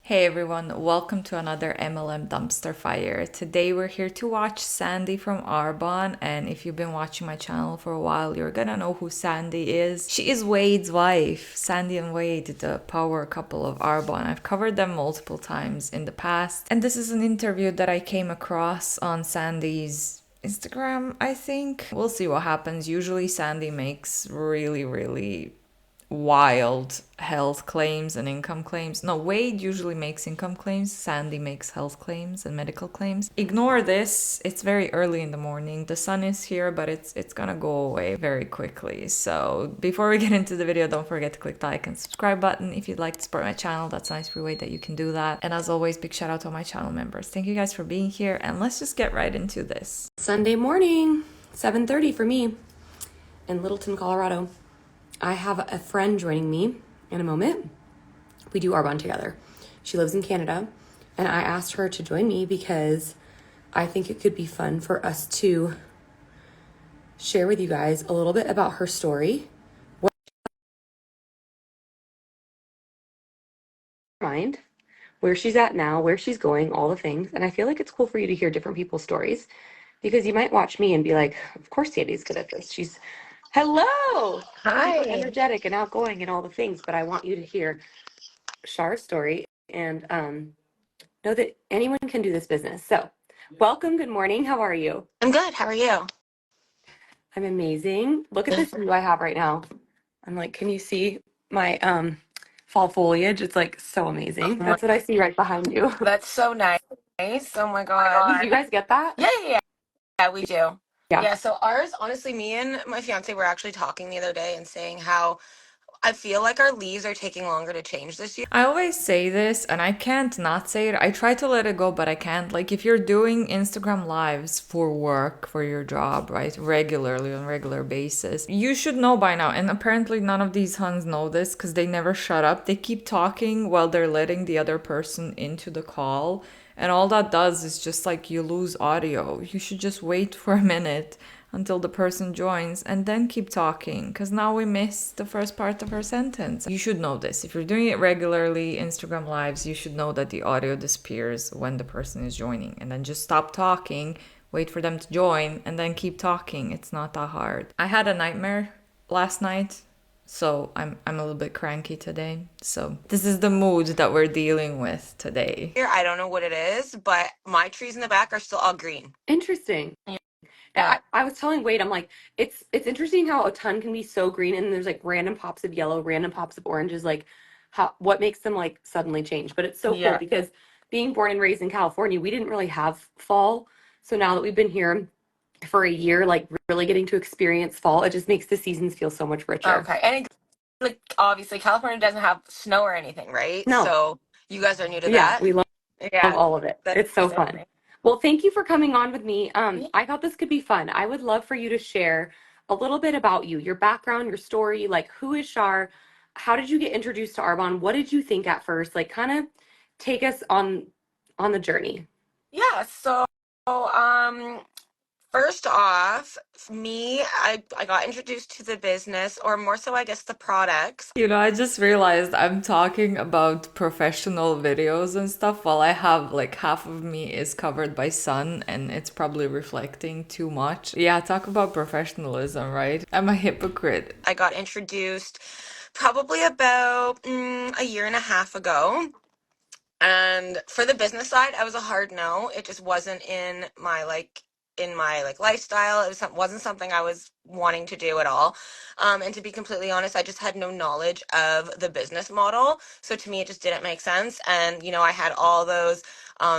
Hey everyone, welcome to another MLM dumpster fire. Today we're here to watch Sandy from Arbonne, and if you've been watching my channel for a while, you're gonna know who Sandy is. She is Wade's wife. Sandy and Wade, the power couple of Arbonne. I've covered them multiple times in the past, and this is an interview that I came across on Sandy's Instagram, I think. We'll see what happens. Usually Sandy makes really wild health claims and income claims. No, Wade usually makes income claims. Sandy makes health claims and medical claims. Ignore this. It's very early in the morning. The sun is here, but it's gonna go away very quickly. So before we get into the video, don't forget to click the like and subscribe button if you'd like to support my channel. That's a nice free way that you can do that. And as always, big shout out to all my channel members. Thank you guys for being here, and let's just get right into this. Sunday morning, 7:30 for me in Littleton, Colorado. I have a friend joining me in a moment. We do Arbonne together. She lives in Canada, and I asked her to join me because I think it could be fun for us to share with you guys a little bit about her story, what mind, where she's at now, where she's going, all the things. And I feel like it's cool for you to hear different people's stories because you might watch me and be like, of course Sandy's good at this. She's hello. Hi. Energetic and outgoing and all the things, but I want you to hear Char's story and know that anyone can do this business. So welcome. Good morning. How are you? I'm good. How are you? I'm amazing. Look at this view I have right now. I'm like, can you see my fall foliage? It's like so amazing. That's what I see right behind you. That's so nice. Oh my God. Did you guys get that? Yeah, we do. Yeah. Yeah, so ours, honestly, me and my fiance were actually talking the other day and saying how I feel like our leaves are taking longer to change this year. I always say this and I can't not say it. I try to let it go, but I can't. Like, if you're doing Instagram lives for work, for your job, right, regularly on regular basis, you should know by now. And apparently none of these huns know this because they never shut up. They keep talking while they're letting the other person into the call. And all that does is just like you lose audio. You should just wait for a minute until the person joins and then keep talking, because now we missed the first part of her sentence. You should know this. If you're doing it regularly, Instagram lives, you should know that the audio disappears when the person is joining, and then just stop talking, wait for them to join, and then keep talking. It's not that hard. I had a nightmare last night, so I'm a little bit cranky today. So this is the mood that we're dealing with today. I don't know what it is, but my trees in the back are still all green. Interesting. Yeah. I was telling Wade, I'm like, it's interesting how a ton can be so green and there's like random pops of yellow, random pops of oranges, like what makes them like suddenly change. But it's so cool because being born and raised in California, we didn't really have fall. So now that we've been here for a year, like really getting to experience fall, it just makes the seasons feel so much richer. Okay. And like obviously California doesn't have snow or anything, right? No. So you guys are new to Yeah, that. we love all of it. It's so amazing. fun. Well, thank you for coming on with me. I thought this could be fun. I would love for you to share a little bit about you, your background, your story, like who is Char? How did you get introduced to Arbonne? What did you think at first? Like kind of take us on the journey. Yeah, so first off, I got introduced to the business, or more so, I guess, the products. You know, I just realized I'm talking about professional videos and stuff while I have like half of me is covered by sun and it's probably reflecting too much. Yeah, talk about professionalism, right? I'm a hypocrite. I got introduced probably about a year and a half ago. And for the business side, I was a hard no. It just wasn't in my lifestyle. Wasn't something I was wanting to do at all. And to be completely honest, I just had no knowledge of the business model. So to me, it just didn't make sense. And, I had all those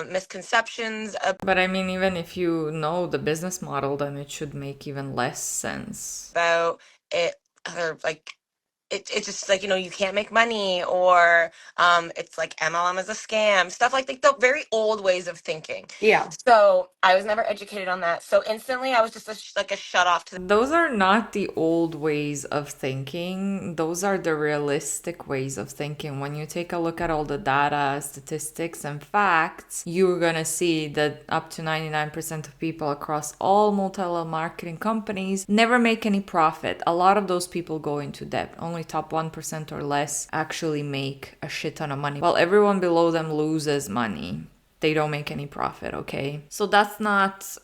misconceptions. But I mean, even if you know the business model, then it should make even less sense. About it, or like, it's just like, you can't make money, or it's like MLM is a scam, stuff like the very old ways of thinking. Yeah. So I was never educated on that. So instantly I was just a shut off to Those are not the old ways of thinking. Those are the realistic ways of thinking. When you take a look at all the data, statistics, and facts, you're gonna see that up to 99% of people across all multi-level marketing companies never make any profit. A lot of those people go into debt. Only only top 1% or less actually make a shit ton of money, while everyone below them loses money. They don't make any profit, okay? So that's not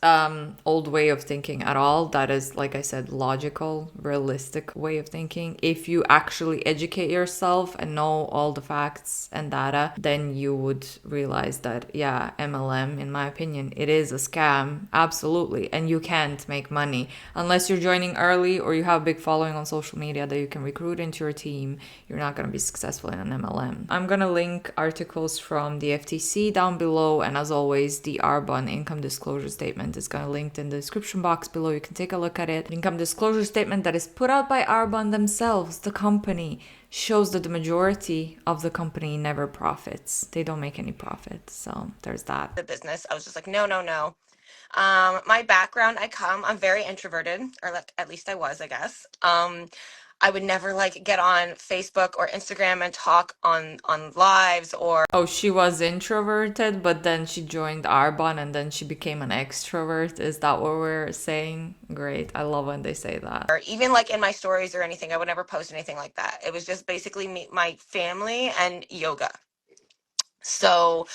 old way of thinking at all. That is, like I said, logical, realistic way of thinking. If you actually educate yourself and know all the facts and data, then you would realize that, yeah, MLM, in my opinion, it is a scam, absolutely. And you can't make money unless you're joining early or you have a big following on social media that you can recruit into your team. You're not going to be successful in an MLM. I'm going to link articles from the FTC down below. And as always, the Arbonne income disclosure statement is going to linked in the description box below. You can take a look at it. The income disclosure statement that is put out by Arbonne themselves, the company, shows that the majority of the company never profits. They don't make any profit. So there's that. The business, I was just like, no, no, no. My background, I'm very introverted, or like, at least I was, I guess. I would never like get on Facebook or Instagram and talk on lives or. Oh, she was introverted, but then she joined Arbonne and then she became an extrovert. Is that what we're saying? Great. I love when they say that. Or even like in my stories or anything, I would never post anything like that. It was just basically me, my family, and yoga. So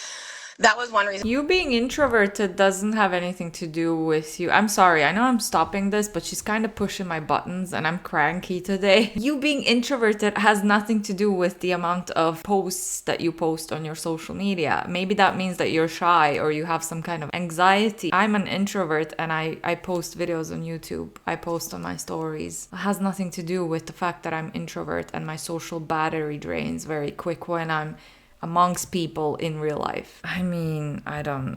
that was one reason. You being introverted doesn't have anything to do with you. I'm sorry, I know I'm stopping this, but she's kind of pushing my buttons and I'm cranky today. You being introverted has nothing to do with the amount of posts that you post on your social media. Maybe that means that you're shy or you have some kind of anxiety. I'm an introvert and I post videos on YouTube. I post on my stories. It has nothing to do with the fact that I'm introvert and my social battery drains very quick when I'm amongst people in real life. I mean,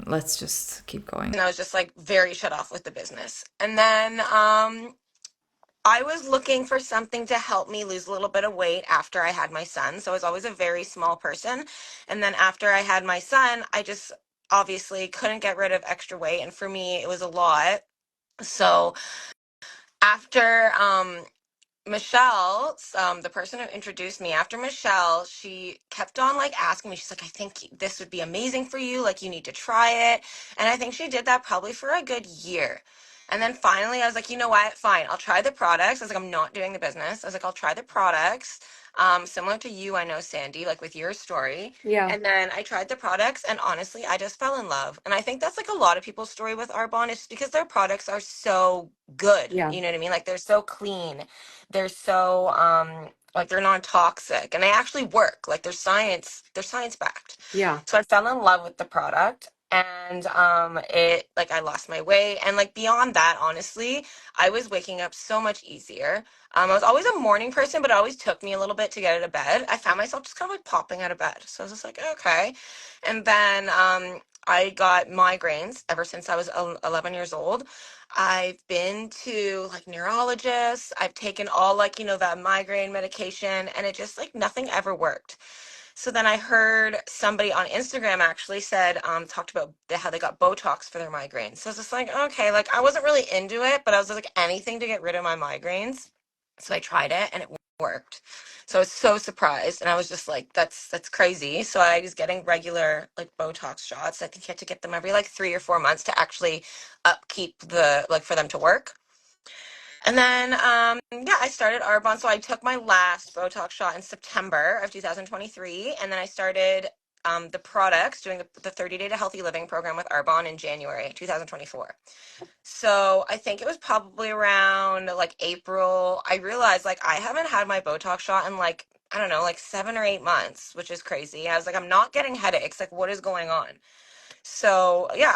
let's just keep going. And I was just like very shut off with the business. And then I was looking for something to help me lose a little bit of weight after I had my son. So I was always a very small person. And then after I had my son, I just obviously couldn't get rid of extra weight. And for me, it was a lot. So after Michelle, the person who introduced me, after Michelle, she kept on like asking me, she's like, I think this would be amazing for you. Like, you need to try it. And I think she did that probably for a good year. And then finally I was like, you know what? Fine. I'll try the products. I was like, I'm not doing the business. I was like, I'll try the products. Similar to you, I know, Sandy, like with your story. Yeah. And then I tried the products and honestly, I just fell in love. And I think that's like a lot of people's story with Arbonne. It's because their products are so good. Yeah. You know what I mean? Like they're so clean. They're so like they're non-toxic and they actually work. Like they're science backed. Yeah. So I fell in love with the product and it like I lost my weight and like beyond that, honestly, I was waking up so much easier. I was always a morning person, but it always took me a little bit to get out of bed. I found myself just kind of like popping out of bed. So I was just like, okay. And then I got migraines ever since I was 11 years old. I've been to like neurologists. I've taken all like, that migraine medication and it just like nothing ever worked. So then I heard somebody on Instagram actually said, talked about how they got Botox for their migraines. So I was just like, okay, like I wasn't really into it, but I was like anything to get rid of my migraines. So I tried it and it worked. So I was so surprised and I was just like, that's crazy. So I was getting regular like Botox shots. I think you had to get them every like 3 or 4 months to actually upkeep the like for them to work. And then yeah, I started Arbonne. So I took my last Botox shot in September of 2023, and then I started the products doing the 30 Day to Healthy Living program with Arbonne in January 2024. So I think it was probably around like April. I realized like I haven't had my Botox shot in like, I don't know, like 7 or 8 months, which is crazy. I was like, I'm not getting headaches. Like, what is going on? So yeah,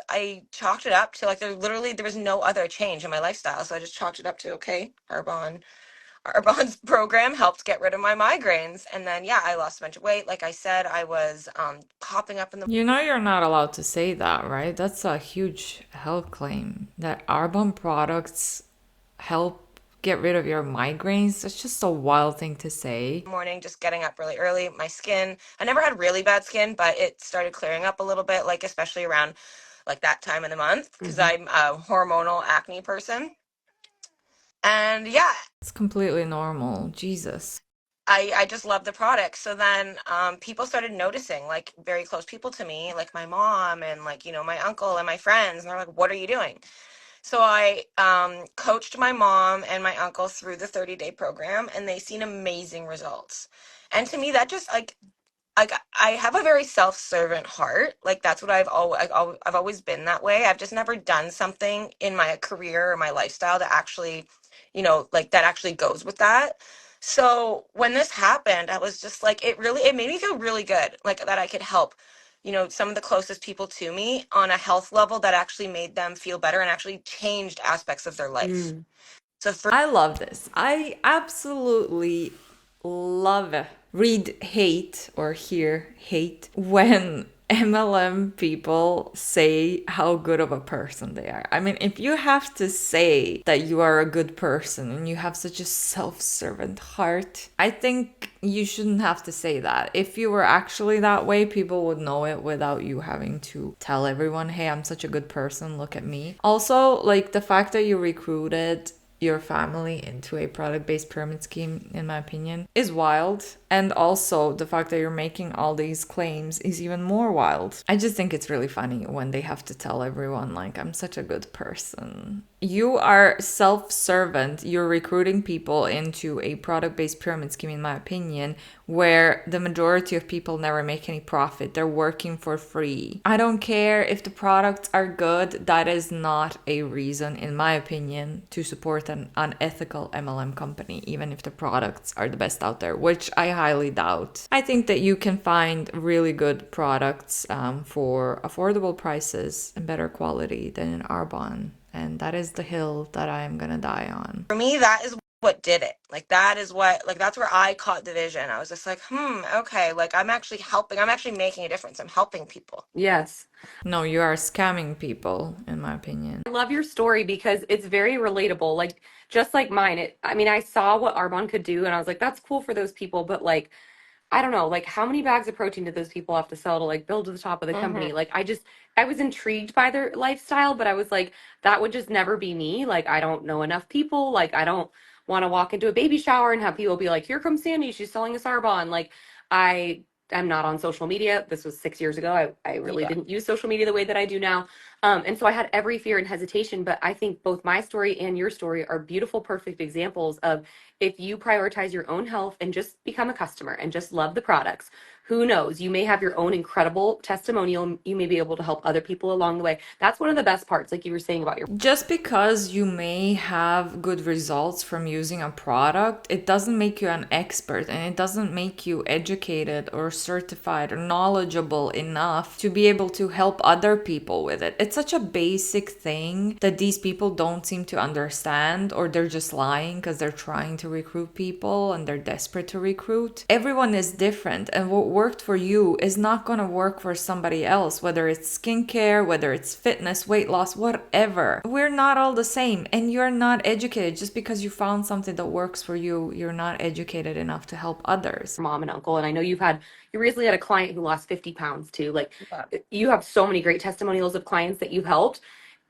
I chalked it up to like there was no other change in my lifestyle. So I just chalked it up to okay, Arbonne's program helped get rid of my migraines. And then yeah, I lost a bunch of weight. Like I said, I was popping up in the. You know you're not allowed to say that, right? That's a huge health claim. That Arbonne products help get rid of your migraines. That's just a wild thing to say. Morning, just getting up really early. My skin, I never had really bad skin, but it started clearing up a little bit, like especially around like that time of the month because I'm a hormonal acne person. And yeah, It's completely normal. Jesus. I just love the product. So then people started noticing, like very close people to me, like my mom and like, my uncle and my friends. And they're like, what are you doing? So I coached my mom and my uncle through the 30-day program, and they seen amazing results. And to me, that just like I have a very self-servant heart. Like that's what I've always been that way. I've just never done something in my career or my lifestyle that actually, like that actually goes with that. So when this happened, I was just like, it made me feel really good, like that I could help, some of the closest people to me on a health level that actually made them feel better and actually changed aspects of their life. Mm. So for I love this. I absolutely love read hate or hear hate when MLM people say how good of a person they are. I mean, if you have to say that you are a good person and you have such a self-servant heart, I think you shouldn't have to say that. If you were actually that way, people would know it without you having to tell everyone, hey, I'm such a good person, look at me. Also, like the fact that you recruited your family into a product-based pyramid scheme, in my opinion, is wild. And also the fact that you're making all these claims is even more wild. I just think it's really funny when they have to tell everyone, like, I'm such a good person. You are self-servant. You're recruiting people into a product-based pyramid scheme, in my opinion, where the majority of people never make any profit. They're working for free. I don't care if the products are good. That is not a reason, in my opinion, to support an unethical MLM company, even if the products are the best out there, which I highly doubt. I think that you can find really good products for affordable prices and better quality than in Arbonne. And that is the hill that I am gonna die on. me, that is what did it. Like that is what, like that's where I caught the vision. I was just like, okay, like I'm actually helping. I'm actually making a difference. I'm helping people. Yes. No, you are scamming people, in my opinion. I love your story because it's very relatable. Like just like mine. I mean, I saw what Arbonne could do and I was like, that's cool for those people, but like I don't know, like how many bags of protein did those people have to sell to like build to the top of the Hmm. company? Like I was intrigued by their lifestyle, but I was like, that would just never be me. Like I don't know enough people. Like I don't want to walk into a baby shower and have people be like, here comes Sandy, she's selling us Arbonne. Like I am not on social media. This was 6 years ago. I really Yeah. didn't use social media the way that I do now. And so I had every fear and hesitation, but I think both my story and your story are beautiful, perfect examples of if you prioritize your own health and just become a customer and just love the products, who knows? You may have your own incredible testimonial. You may be able to help other people along the way. That's one of the best parts, like you were saying about your. Just because you may have good results from using a product, it doesn't make you an expert and it doesn't make you educated or certified or knowledgeable enough to be able to help other people with it. It's such a basic thing that these people don't seem to understand, or they're just lying because they're trying to recruit people and they're desperate to recruit. Everyone is different, and what worked for you is not going to work for somebody else, whether it's skincare, whether it's fitness, weight loss, whatever. We're not all the same, and you're not educated. Just because you found something that works for you, you're not educated enough to help others. Mom and uncle, and I know you recently had a client who lost 50 pounds too. Like Yeah. you have so many great testimonials of clients that you've helped.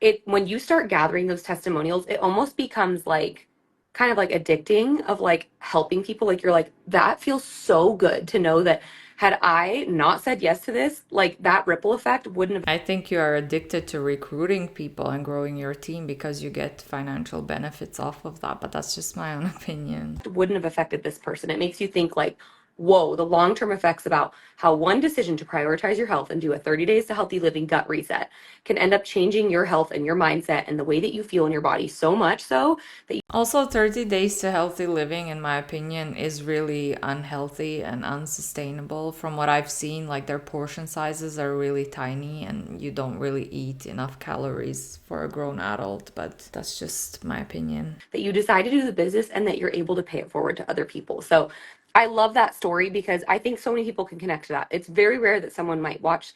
It when you start gathering those testimonials, it almost becomes like kind of like addicting of like helping people. Like you're like, that feels so good to know that had I not said yes to this, like that ripple effect wouldn't have I think you are addicted to recruiting people and growing your team because you get financial benefits off of that, but that's just my own opinion. wouldn't have affected this person. It makes you think like, whoa, the long-term effects about how one decision to prioritize your health and do a 30 days to healthy living gut reset can end up changing your health and your mindset and the way that you feel in your body so much so that you Also, 30 days to healthy living, in my opinion, is really unhealthy and unsustainable. From what I've seen, like their portion sizes are really tiny and you don't really eat enough calories for a grown adult, but that's just my opinion. that you decide to do the business and that you're able to pay it forward to other people. So I love that story because I think so many people can connect to that. It's very rare that someone might watch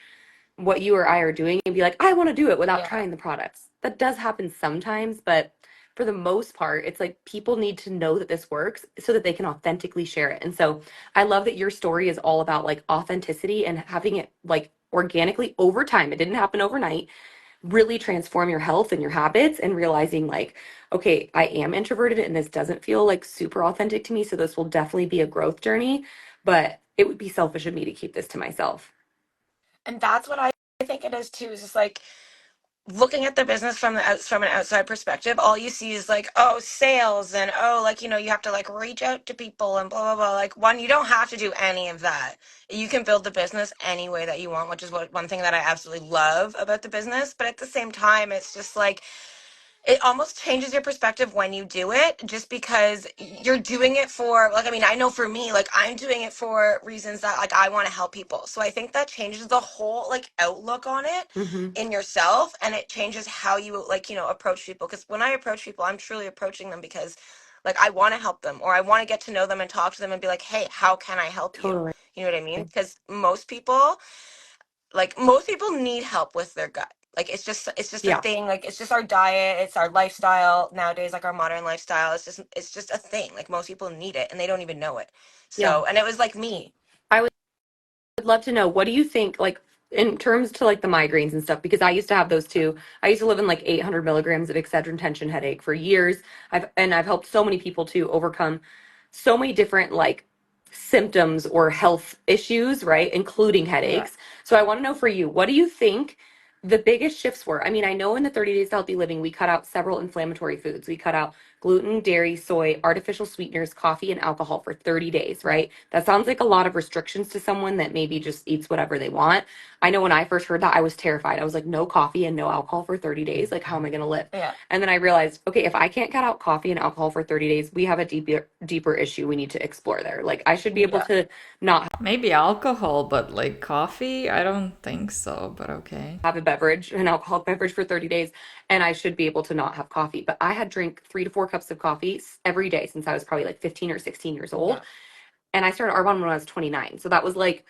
what you or I are doing and be like, I want to do it without Yeah. trying the products. That does happen sometimes, but for the most part, it's like people need to know that this works so that they can authentically share it. And so I love that your story is all about like authenticity and having it like organically over time. It didn't happen overnight. Really transform your health and your habits and realizing like, okay, I am introverted and this doesn't feel like super authentic to me. So this will definitely be a growth journey, but it would be selfish of me to keep this to myself. And that's what I think it is too. Is just like looking at the business from from an outside perspective, all you see is like, oh, sales, and oh, like, you have to like reach out to people and blah blah blah. Like, one, you don't have to do any of that. You can build the business any way that you want, which is one thing that I absolutely love about the business. But at the same time, it's just like, it almost changes your perspective when you do it, just because you're doing it for, like, I mean, I know for me, like, I'm doing it for reasons that, like, I want to help people. So I think that changes the whole like outlook on it Mm-hmm. in yourself, and it changes how you, like, approach people. Because when I approach people, I'm truly approaching them because, like, I want to help them, or I want to get to know them and talk to them and be like, hey, how can I help you? Totally. You know what I mean? Because most people need help with their gut. Like, it's just a Yeah. thing. Like, it's just our diet, it's our lifestyle nowadays, like our modern lifestyle. It's just a thing. Like, most people need it and they don't even know it. Yeah. So, and it was like me. I would love to know, what do you think, like, in terms to like the migraines and stuff, because I used to have those too. I used to live in like 800 milligrams of Excedrin tension headache for years. I've helped so many people to overcome so many different like symptoms or health issues, right? Including Yeah. headaches. So I want to know for you, what do you think the biggest shifts were? I mean, I know in the 30 days to healthy living, we cut out several inflammatory foods. We cut out gluten, dairy, soy, artificial sweeteners, coffee, and alcohol for 30 days, right? That sounds like a lot of restrictions to someone that maybe just eats whatever they want. I know when I first heard that, I was terrified. I was like, no coffee and no alcohol for 30 days. Like, how am I going to live? Yeah. And then I realized, okay, if I can't cut out coffee and alcohol for 30 days, we have a deeper issue we need to explore there. Like, I should be able Yeah. to not Maybe alcohol, but like coffee? I don't think so, but okay. have a beverage, an alcoholic beverage for 30 days, and I should be able to not have coffee. But I had drank 3 to 4 cups of coffee every day since I was probably like 15 or 16 years old. Yeah. And I started Arbonne when I was 29. So that was like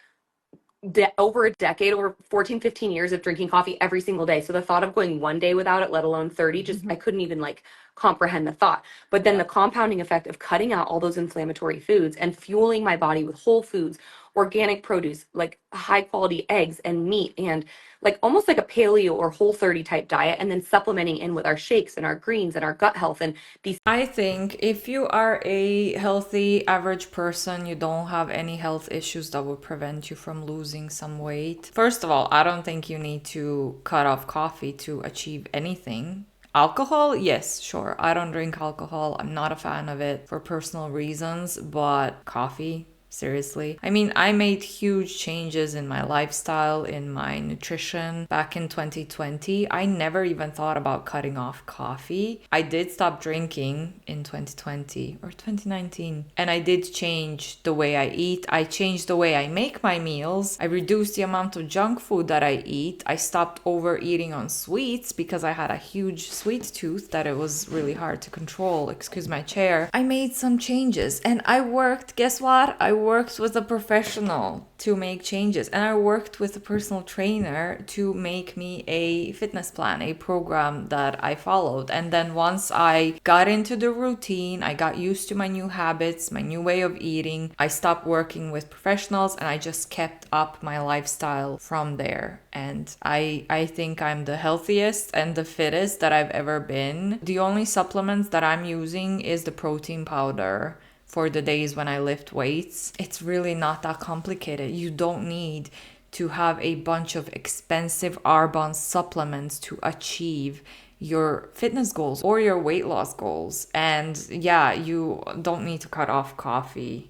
over a decade, over 14, 15 years of drinking coffee every single day. So the thought of going one day without it, let alone 30, just I couldn't even like comprehend the thought. But then Yeah. the compounding effect of cutting out all those inflammatory foods and fueling my body with whole foods, organic produce, like high quality eggs and meat, and like almost like a paleo or whole 30 type diet, and then supplementing in with our shakes and our greens and our gut health and these. I think if you are a healthy average person, you don't have any health issues that would prevent you from losing some weight. First of all, I don't think you need to cut off coffee to achieve anything. Alcohol, yes, sure. I don't drink alcohol. I'm not a fan of it for personal reasons, but coffee, seriously. I mean, I made huge changes in my lifestyle, in my nutrition back in 2020. I never even thought about cutting off coffee. I did stop drinking in 2020 or 2019, and I did change the way I eat. I changed the way I make my meals. I reduced the amount of junk food that I eat. I stopped overeating on sweets because I had a huge sweet tooth that it was really hard to control. Excuse my chair. I made some changes, and I worked, guess what? I worked with a professional to make changes, and I worked with a personal trainer to make me a fitness plan, a program that I followed. And then once I got into the routine, I got used to my new habits, my new way of eating, I stopped working with professionals, and I just kept up my lifestyle from there. And I think I'm the healthiest and the fittest that I've ever been. The only supplements that I'm using is the protein powder for the days when I lift weights. It's really not that complicated. You don't need to have a bunch of expensive Arbonne supplements to achieve your fitness goals or your weight loss goals. And yeah, you don't need to cut off coffee.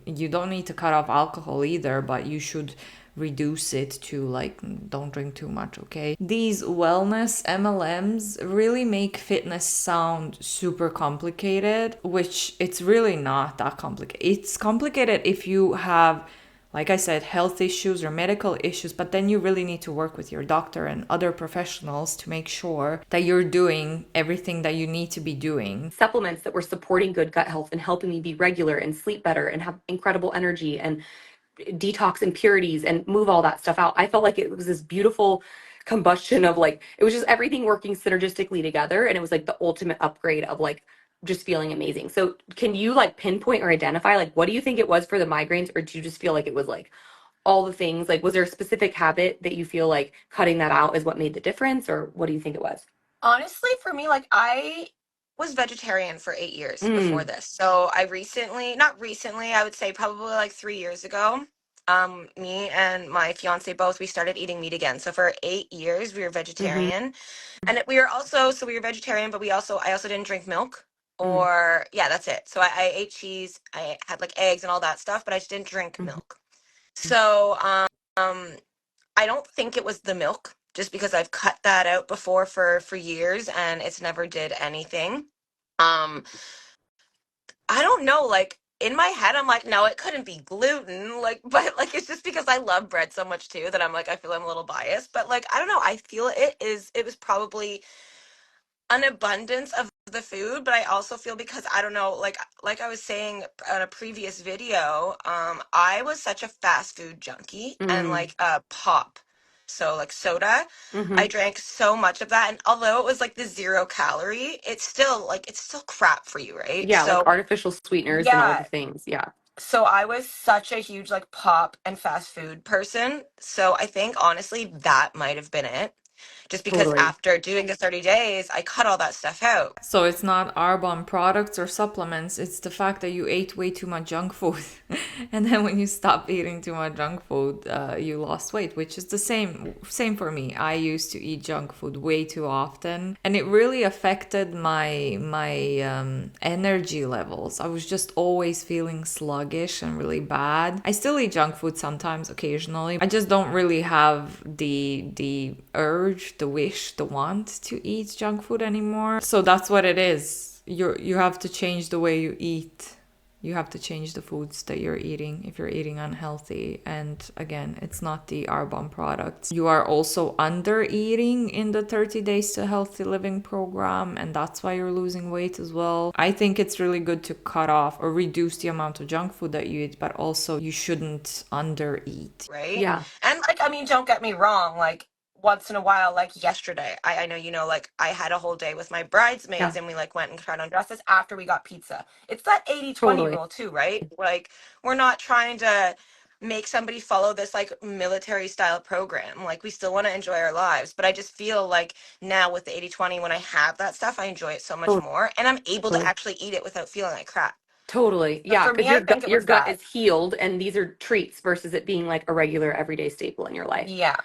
You don't need to cut off alcohol either, but you should reduce it to like don't drink too much, okay? These wellness MLMs really make fitness sound super complicated, which it's really not that complicated. It's complicated if you have, like I said, health issues or medical issues, but then you really need to work with your doctor and other professionals to make sure that you're doing everything that you need to be doing. Supplements that were supporting good gut health and helping me be regular and sleep better and have incredible energy and detox impurities and move all that stuff out. I felt like it was this beautiful combustion of like, it was just everything working synergistically together. And it was like the ultimate upgrade of like just feeling amazing. So can you like pinpoint or identify, like, what do you think it was for the migraines? Or do you just feel like it was like all the things? Like, was there a specific habit that you feel like cutting that out is what made the difference? Or what do you think it was? Honestly, for me, like, I was vegetarian for 8 years before Mm, this. So I recently, not recently, I would say probably like 3 years ago, me and my fiance both, we started eating meat again. So for 8 years, we were Mm-hmm. vegetarian, and we were also so we were vegetarian, but I also didn't drink milk Mm-hmm. or yeah, that's it. So I ate cheese, I had like eggs and all that stuff, but I just didn't drink Mm-hmm. milk. So I don't think it was the milk, just because I've cut that out before for years and it's never did anything. Um, I don't know, like in my head, I'm like, no, it couldn't be gluten. Like, but like it's just because I love bread so much too that I'm like, I feel I'm a little biased. But like, I don't know. I feel it was probably an abundance of the food, but I also feel because I don't know, like I was saying on a previous video, I was such a fast food junkie and like pop. So like soda, Mm-hmm. I drank so much of that, and although it was like the 0 calorie, it's still crap for you, right? Yeah, like So artificial sweeteners and all the yeah. things. Yeah, So I was such a huge like pop and fast food person. So I think honestly that might have been it. Just because totally. after doing the 30 days, I cut all that stuff out. So it's not Arbonne products or supplements, it's the fact that you ate way too much junk food. And then when you stop eating too much junk food, you lost weight, which is the same for me. I used to eat junk food way too often, and it really affected my energy levels. I was just always feeling sluggish and really bad. I still eat junk food sometimes, occasionally. I just don't really have the urge, the wish, the want to eat junk food anymore. So that's what it is. You have to change the way you eat. You have to change the foods that you're eating if you're eating unhealthy. And again, it's not the Arbonne products. You are also under eating in the 30 Days to Healthy Living program, and that's why you're losing weight as well. I think it's really good to cut off or reduce the amount of junk food that you eat, but also you shouldn't under eat. Right? Yeah, And like, I mean, don't get me wrong, like once in a while, like yesterday, I know, like I had a whole day with my bridesmaids yeah, and we like went and tried on dresses after we got pizza. It's that 80/20 totally. rule too, right? Like we're not trying to make somebody follow this like military style program. Like we still want to enjoy our lives, but I just feel like now with the 80/20, when I have that stuff, I enjoy it so much more and I'm able to Totally. actually eat it without feeling like crap. Totally. So Yeah, for because me, I think it your was gut that. is healed and these are treats versus it being like a regular everyday staple in your life. Yeah.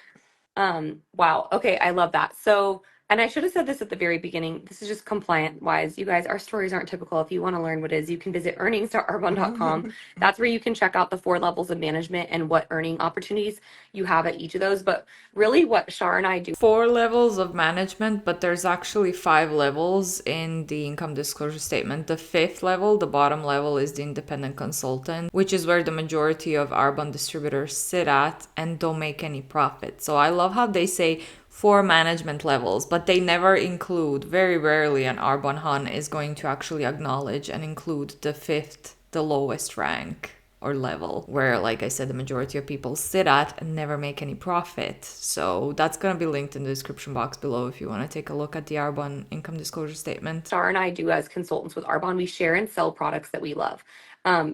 Wow. Okay, I love that. So, and I should have said this at the very beginning. This is just compliant wise. You guys, our stories aren't typical. If you want to learn what is, you can visit earnings.arbonne.com. That's where you can check out the 4 levels of management and what earning opportunities you have at each of those. But really what Shar and I do. 4 levels of management, but there's actually 5 levels in the income disclosure statement. The fifth level, the bottom level, is the independent consultant, which is where the majority of Arbonne distributors sit at and don't make any profit. So I love how they say 4 management levels, but they never include, very rarely an Arbonne Hun is going to actually acknowledge and include the fifth, the lowest rank or level, where, like I said, the majority of people sit at and never make any profit. So that's going to be linked in the description box below if you want to take a look at the Arbonne income disclosure statement. Shar and I do as consultants with Arbonne, we share and sell products that we love.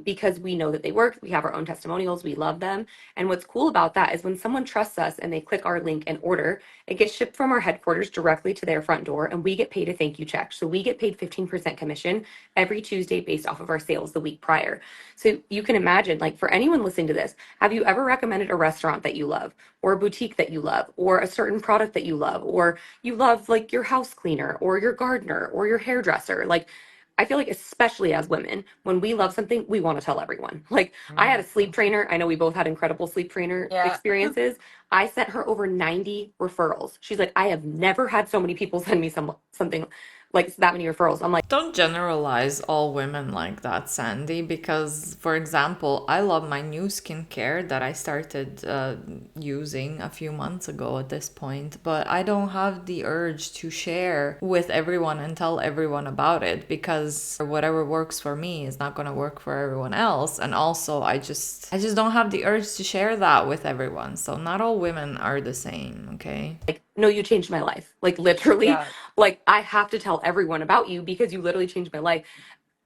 Because we know that they work, we have our own testimonials, we love them. And what's cool about that is when someone trusts us and they click our link and order, it gets shipped from our headquarters directly to their front door and we get paid a thank you check. So we get paid 15% commission every Tuesday based off of our sales the week prior. So you can imagine, like for anyone listening to this, have you ever recommended a restaurant that you love or a boutique that you love or a certain product that you love or you love like your house cleaner or your gardener or your hairdresser? Like I feel like especially as women, when we love something, we want to tell everyone. Like I had a sleep trainer. I know we both had incredible sleep trainer Yeah. experiences. I sent her over 90 referrals. She's like, I have never had so many people send me something like that many referrals. I'm like, Don't generalize all women like that, Sandy, because, for example, I love my new skincare that I started using a few months ago at this point, but I don't have the urge to share with everyone and tell everyone about it because whatever works for me is not going to work for everyone else. And also, I just don't have the urge to share that with everyone. So not all women are the same, okay? no, you changed my life. Like literally, Yeah. like I have to tell everyone about you because you literally changed my life.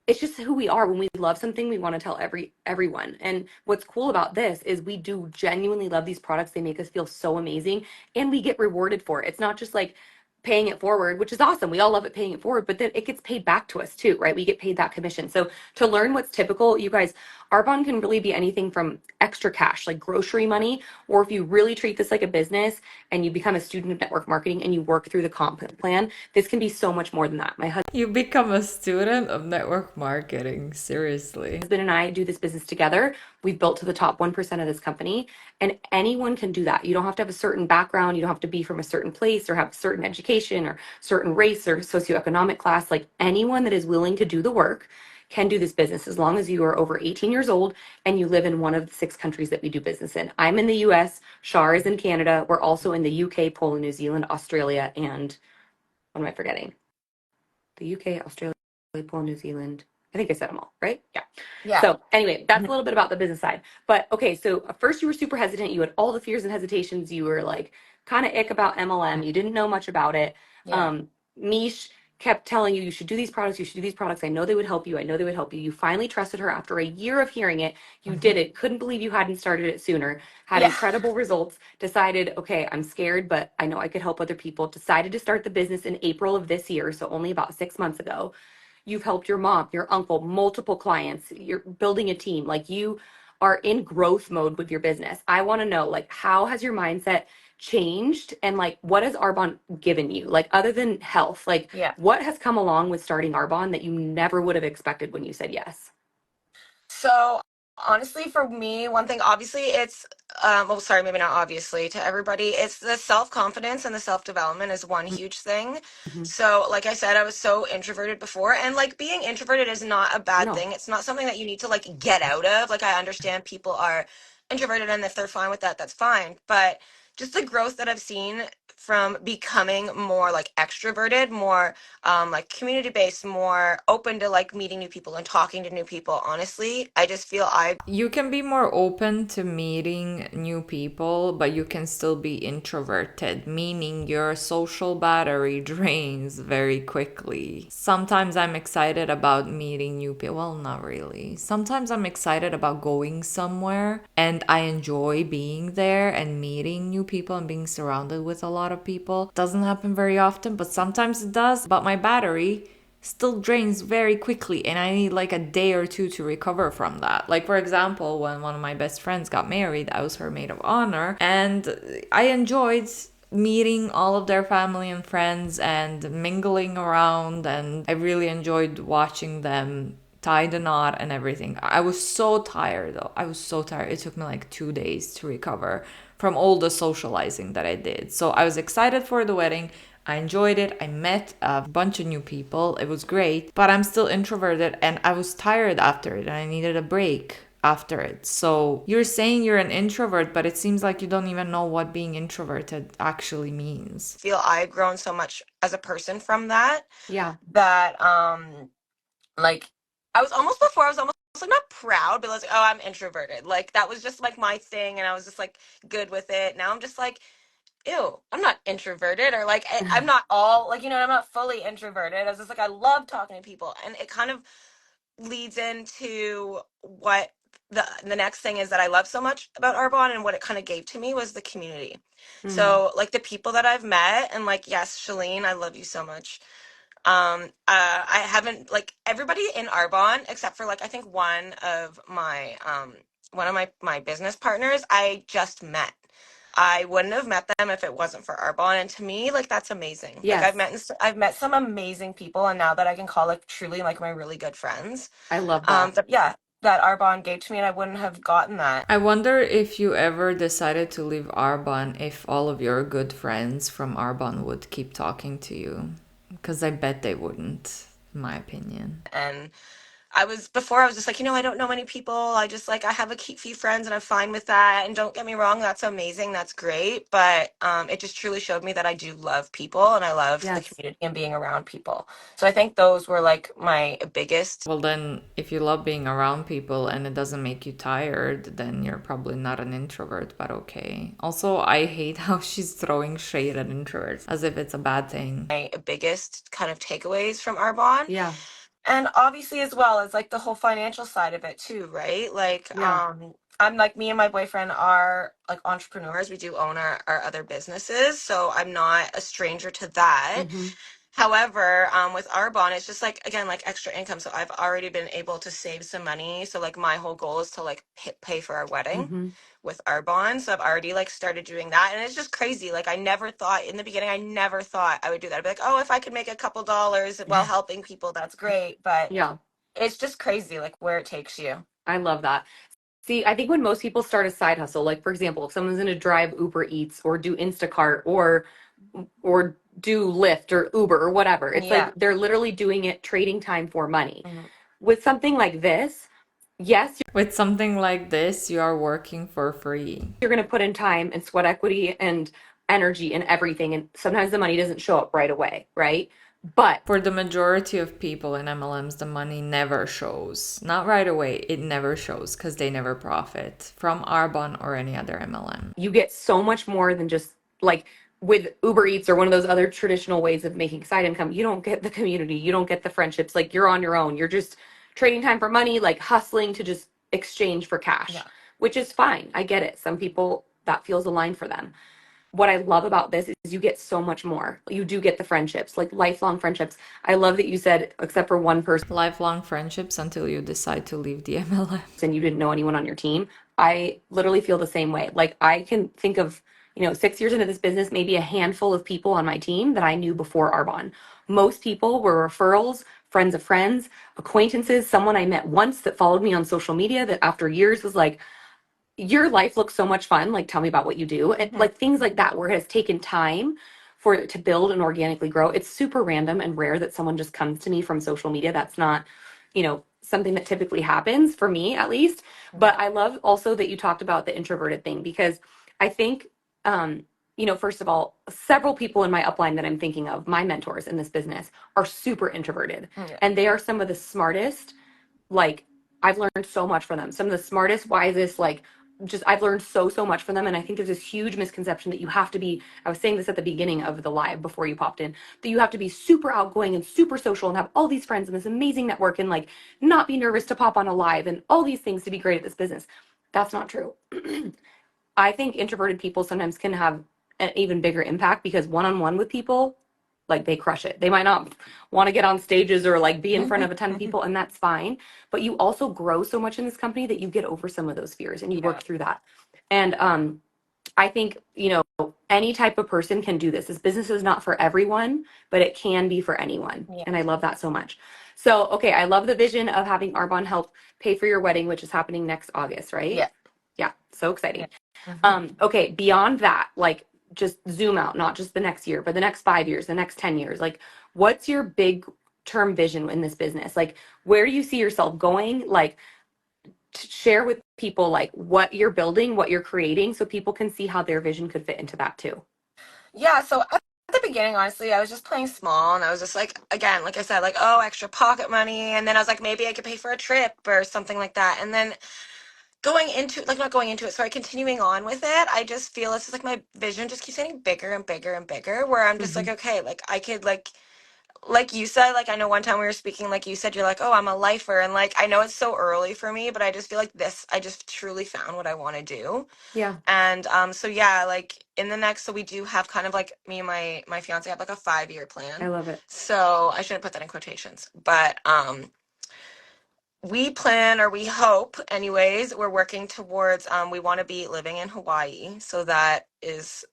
It's just who we are. When we love something, we want to tell everyone. And what's cool about this is we do genuinely love these products. They make us feel so amazing and we get rewarded for it. It's not just like paying it forward, which is awesome. We all love it paying it forward, but then it gets paid back to us too, right? We get paid that commission. So to learn what's typical, you guys, Arbonne can really be anything from extra cash, like grocery money, or if you really treat this like a business and you become a student of network marketing and you work through the comp plan, this can be so much more than that. My You become a student of network marketing, seriously. husband and I do this business together. We've built to the top 1% of this company, and anyone can do that. You don't have to have a certain background. You don't have to be from a certain place or have certain education or certain race or socioeconomic class. Like anyone that is willing to do the work can do this business as long as you are over 18 years old and you live in one of the 6 countries that we do business in. I'm in the US, Shar is in Canada. We're also in the UK, Poland, New Zealand, Australia, and what am I forgetting? The UK, Australia, Poland, New Zealand. I think I said them all, right? Yeah. Yeah. So anyway, that's a little bit about the business side. But okay, so at first you were super hesitant. You had all the fears and hesitations. You were like kind of ick about MLM. You didn't know much about it. Yeah. Mish kept telling you should do these products. You should do these products. I know they would help you. I know they would help you. You finally trusted her after a year of hearing it. You did it. Couldn't believe you hadn't started it sooner. Had Yeah. incredible results. Decided, okay, I'm scared, but I know I could help other people. Decided to start the business in April of this year, so only about 6 months ago. You've helped your mom, your uncle, multiple clients. You're building a team. Like you are in growth mode with your business. I want to know, like, how has your mindset changed, and like what has Arbonne given you, like other than health, like Yeah. what has come along with starting Arbonne that you never would have expected when you said yes? So honestly, for me, one thing, obviously, it's well, sorry, maybe not obviously to everybody, it's the self-confidence and the self-development is one huge thing. Mhm. So, like I said, I was so introverted before, and like being introverted is not a bad No. thing. It's not something that you need to like get out of. Like I understand people are introverted, and if they're fine with that, that's fine. But just the growth that I've seen from becoming more like extroverted, more like community based, more open to like meeting new people and talking to new people. Honestly, I just feel I You can be more open to meeting new people, but you can still be introverted, meaning your social battery drains very quickly. Sometimes I'm excited about meeting new people. Well, not really. Sometimes I'm excited about going somewhere and I enjoy being there and meeting new people and being surrounded with a lot of people. Doesn't happen very often, but sometimes it does. But my battery still drains very quickly and I need like a day or two to recover from that. Like for example, when one of my best friends got married, I was her maid of honor and I enjoyed meeting all of their family and friends and mingling around, and I really enjoyed watching them tie the knot and everything. I was so tired though. I was so tired. It took me like 2 days to recover from all the socializing that I did. So I was excited for the wedding. I enjoyed it. I met a bunch of new people. It was great, but I'm still introverted and I was tired after it and I needed a break after it. So you're saying you're an introvert, but it seems like you don't even know what being introverted actually means. feel I've grown so much as a person from that Yeah. that like I was almost like not proud, but I was like, oh, I'm introverted. Like that was just like my thing, and I was just like good with it. Now I'm just like, ew, I'm not introverted, or like I'm not all like I'm not fully introverted. I was just like I love talking to people, and it kind of leads into what the next thing is that I love so much about Arbonne, and what it kind of gave to me was the community. Mm. So like the people that I've met, and like yes, Shalene, I love you so much. I haven't like everybody in Arbonne except for like I think one of my business partners I just met. I wouldn't have met them if it wasn't for Arbonne, and to me, like that's amazing. Like Yes. I've met some amazing people, and now that I can call like truly like my really good friends, I love that. that yeah, that Arbonne gave to me, and I wouldn't have gotten that. I wonder if you ever decided to leave Arbonne, if all of your good friends from Arbonne would keep talking to you. Because I bet they wouldn't, in my opinion. And I was just like, I don't know many people. I just like, I have a few friends and I'm fine with that. And don't get me wrong, that's amazing. That's great. But it just truly showed me that I do love people and I love the Yes. community and being around people. So I think those were like my biggest. Well, then, if you love being around people and it doesn't make you tired, then you're probably not an introvert, but okay. Also, I hate how she's throwing shade at introverts as if it's a bad thing. My biggest kind of takeaways from Arbonne. Yeah. And obviously as well as like the whole financial side of it too, right? Like Yeah. I'm like me and my boyfriend are like entrepreneurs. We do own our other businesses. So I'm not a stranger to that. Hmm. However, with Arbonne, it's just like, again, like extra income. So I've already been able to save some money. So like my whole goal is to like pay for our wedding Mm-hmm. with Arbonne. So I've already like started doing that. And it's just crazy. Like I never thought in the beginning, I never thought I would do that. I'd be like, oh, if I could make a couple dollars while helping people, that's great. But Yeah, it's just crazy like where it takes you. I love that. See, I think when most people start a side hustle, like for example, if someone's going to drive Uber Eats or do Instacart or do Lyft or Uber or whatever, it's Yeah. like they're literally doing it trading time for money. Mhm. With something like this, yes, With something like this, you are working for free. you're going to put in time and sweat equity and energy and everything, and sometimes the money doesn't show up right away, right? But For the majority of people in MLMs, the money never shows. Not right away, it never shows because they never profit from Arbonne or any other MLM. you get so much more than just like with Uber Eats or one of those other traditional ways of making side income. You don't get the community, you don't get the friendships. Like you're on your own. You're just trading time for money, like hustling to just exchange for cash, Yeah. which is fine. I get it. Some people that feels aligned for them. What I love about this is you get so much more. You do get the friendships, like lifelong friendships. I love that you said, except for one person, Lifelong friendships until you decide to leave the MLM. you didn't know anyone on your team. I literally feel the same way. Like I can think of, 6 years into this business, maybe a handful of people on my team that I knew before Arbonne. Most people were referrals, friends of friends, acquaintances, someone I met once that followed me on social media that after years was like, your life looks so much fun. Like, tell me about what you do. And like things like that, where it has taken time for it to build and organically grow. It's super random and rare that someone just comes to me from social media. That's not, something that typically happens for me at least. But I love also that you talked about the introverted thing because I think, first of all, several people in my upline that I'm thinking of, my mentors in this business, are super introverted. Yeah. And they are some of the smartest, like, I've learned so much from them. Some of the smartest, wisest, like, just I've learned so much from them. And I think there's this huge misconception that you have to be, I was saying this at the beginning of the live before you popped in, that you have to be super outgoing and super social and have all these friends and this amazing network and like not be nervous to pop on a live and all these things to be great at this business. That's not true. I think introverted people sometimes can have an even bigger impact because one-on-one with people, like they crush it. They might not want to get on stages or like be in front of a ton of people, and that's fine. But you also grow so much in this company that you get over some of those fears and you Yeah. work through that. And I think, any type of person can do this. This business is not for everyone, but it can be for anyone. Yeah. And I love that so much. So, okay, I love the vision of having Arbonne help pay for your wedding, which is happening next August, right? Yeah. Yeah, so exciting. Yeah. Okay, beyond that, like just zoom out, not just the next year, but the next 5 years, the next 10 years. Like, what's your big term vision in this business? Like, where do you see yourself going? Like, share with people like what you're building, what you're creating, so people can see how their vision could fit into that too. Yeah, so at the beginning, honestly, I was just playing small and I was just like, again, like I said, like, oh, extra pocket money. And then I was like, maybe I could pay for a trip or something like that. And then going into, like, not going into it, sorry, continuing on with it, I just feel it's just like my vision just keeps getting bigger and bigger and bigger, where I'm just like, Mm-hmm. okay, like, I could, like you said, like, I know one time we were speaking, like you said, you're like, oh, I'm a lifer. And like, I know it's so early for me, but I just feel like I just truly found what I want to do. Yeah, And so yeah, like in the next, so we do have kind of like me and my fiance have like a 5-year I plan. love it. So I shouldn't put that in quotations, but we plan, or we hope anyways, we're working towards we want to be living in Hawaii. So that is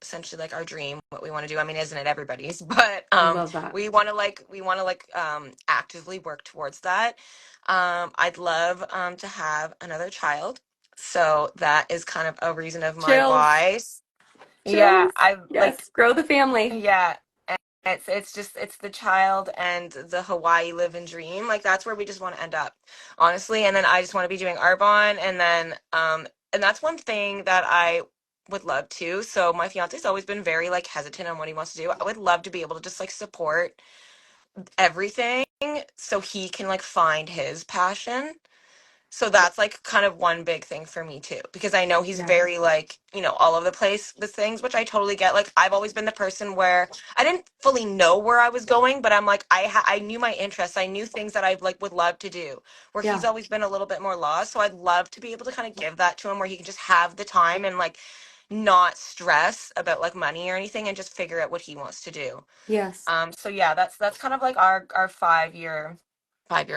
essentially like our dream, what we want to do. I mean, isn't it everybody's? But I love that. we want to actively work towards that. I'd love to have another child. So that is kind of a reason of my Chills, why. Yeah, chills. I like, Yes, grow the family. yeah, and it's just it's the child and the Hawaii live and dream. Like that's where we just want to end up, honestly. And then I just want to be doing Arbonne, and then and that's one thing that I would love to. So my fiance's always been very like hesitant on what he wants to do. I would love to be able to just like support everything so he can like find his passion. So that's like kind of one big thing for me too, because I know he's Yeah, very like, all over the place with things, which I totally get. Like I've always been the person where I didn't fully know where I was going, but I'm like, I knew my interests. I knew things that I like would love to do, where he's yeah, always been a little bit more lost. So I'd love to be able to kind of give that to him where he can just have the time and like not stress about like money or anything and just figure out what he wants to do. Yes. So yeah, that's kind of like our 5-year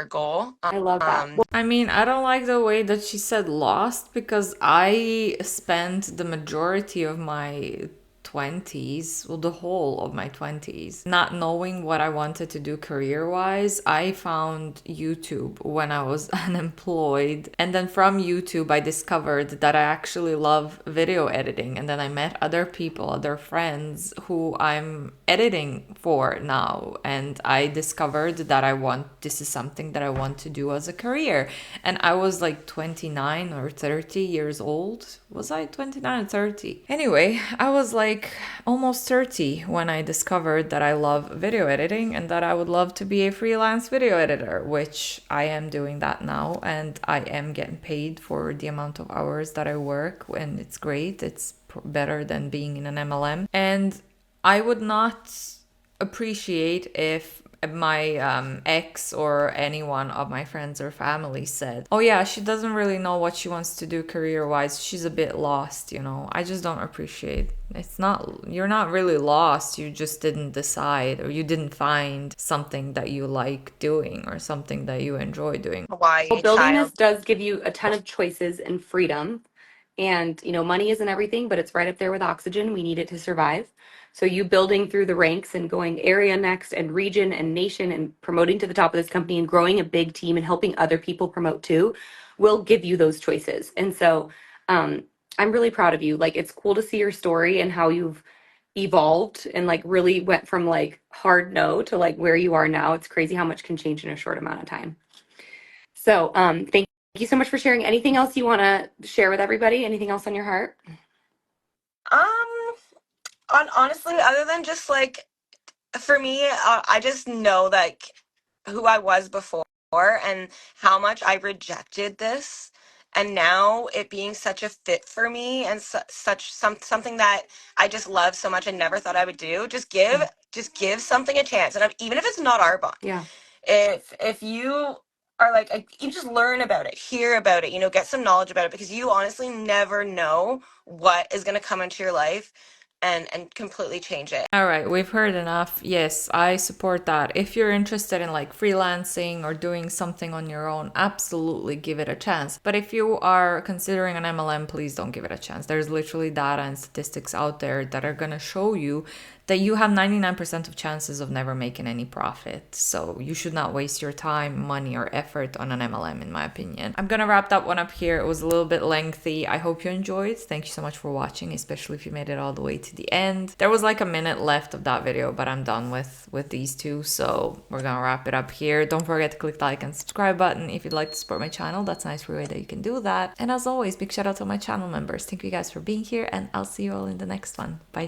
goal. I love that. Um, I mean, I don't like the way that she said lost, because I spent the majority of my 20s, well, the whole of my 20s, not knowing what I wanted to do career wise. I found YouTube when I was unemployed. And then from YouTube, I discovered that I actually love video editing. And then I met other people, other friends who I'm editing for now. And I discovered that this is something that I want to do as a career. And I was like 29 or 30 years old. Was I 29 or 30? Anyway, I was like almost 30 when I discovered that I love video editing and that I would love to be a freelance video editor, which I am doing that now, and I am getting paid for the amount of hours that I work, and it's great. It's better than being in an MLM. And I would not appreciate if my ex or anyone of my friends or family said, oh yeah, she doesn't really know what she wants to do career wise, she's a bit lost, you know. I just don't appreciate. It's not, you're not really lost, you just didn't decide, or you didn't find something that you like doing or something that you enjoy doing. Hawaii Well, building this child. does give you a ton of choices and freedom. And, money isn't everything, but it's right up there with oxygen. We need it to survive. So you building through the ranks and going area next and region and nation and promoting to the top of this company and growing a big team and helping other people promote too will give you those choices. And so I'm really proud of you. Like, it's cool to see your story and how you've evolved and like really went from like hard no to like where you are now. It's crazy how much can change in a short amount of time. So thank you so much for sharing. Anything else you want to share with everybody? Anything else on your heart? Um, honestly, other than just like for me, I just know like who I was before and how much I rejected this, and now it being such a fit for me and something that I just love so much and never thought I would do. Just give something a chance, and even if it's not Arbonne, Yeah. if you are like you just learn about it, hear about it, get some knowledge about it, because you honestly never know what is going to come into your life and completely change it. All right, we've heard enough. Yes, I support that. If you're interested in like freelancing or doing something on your own, absolutely give it a chance. But if you are considering an MLM, please don't give it a chance. There's literally data and statistics out there that are going to show you that you have 99% of chances of never making any profit. So you should not waste your time, money, or effort on an MLM, in my opinion. I'm gonna wrap that one up here. It was a little bit lengthy. I hope you enjoyed. Thank you so much for watching, especially if you made it all the way to the end. There was like a minute left of that video, but I'm done with these two, so we're gonna wrap it up here. Don't forget to click the like and subscribe button if you'd like to support my channel. That's a nice free way that you can do that. And as always, big shout out to my channel members. Thank you guys for being here, and I'll see you all in the next one. Bye.